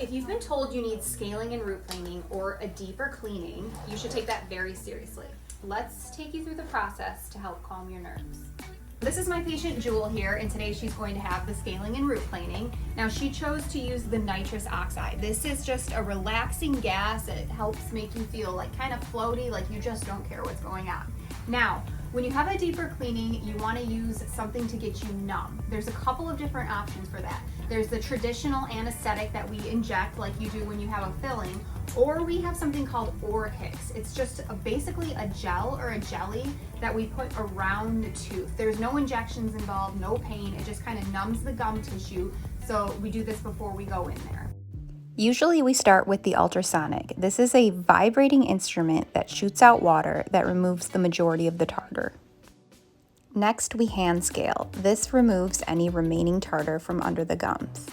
If you've been told you need scaling and root planing or a deeper cleaning, you should take that very seriously. Let's take you through the process to help calm your nerves. This is my patient Jewel here, and today she's going to have the scaling and root planing. Now she chose to use the nitrous oxide. This is just a relaxing gas. It helps make you feel like kind of floaty, like you just don't care what's going on. Now, when you have a deeper cleaning, you want to use something to get you numb. There's a couple of different options for that. There's the traditional anesthetic that we inject like you do when you have a filling, or we have something called Orchix. It's just basically a gel or a jelly that we put around the tooth. There's no injections involved, no pain. It just kind of numbs the gum tissue. So we do this before we go in there. Usually we start with the ultrasonic. This is a vibrating instrument that shoots out water that removes the majority of the tartar. Next, we hand scale. This removes any remaining tartar from under the gums.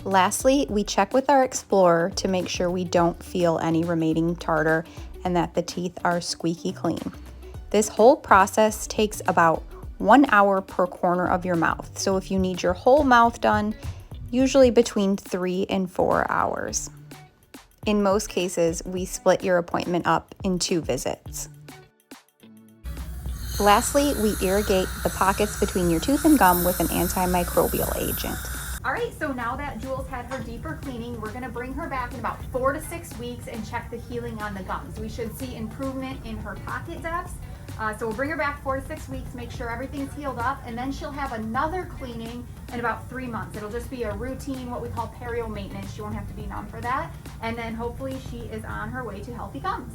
Lastly, we check with our explorer to make sure we don't feel any remaining tartar and that the teeth are squeaky clean. This whole process takes about 1 hour per corner of your mouth. So if you need your whole mouth done, usually between 3 and 4 hours. In most cases, we split your appointment up in 2 visits. Lastly, we irrigate the pockets between your tooth and gum with an antimicrobial agent. All right, so now that Jewel's had her deeper cleaning, we're gonna bring her back in about 4 to 6 weeks and check the healing on the gums. We should see improvement in her pocket depths. So we'll bring her back 4 to 6 weeks, make sure everything's healed up, and then she'll have another cleaning in about 3 months. It'll just be a routine, what we call perio maintenance. She won't have to be numb for that. And then hopefully she is on her way to healthy gums.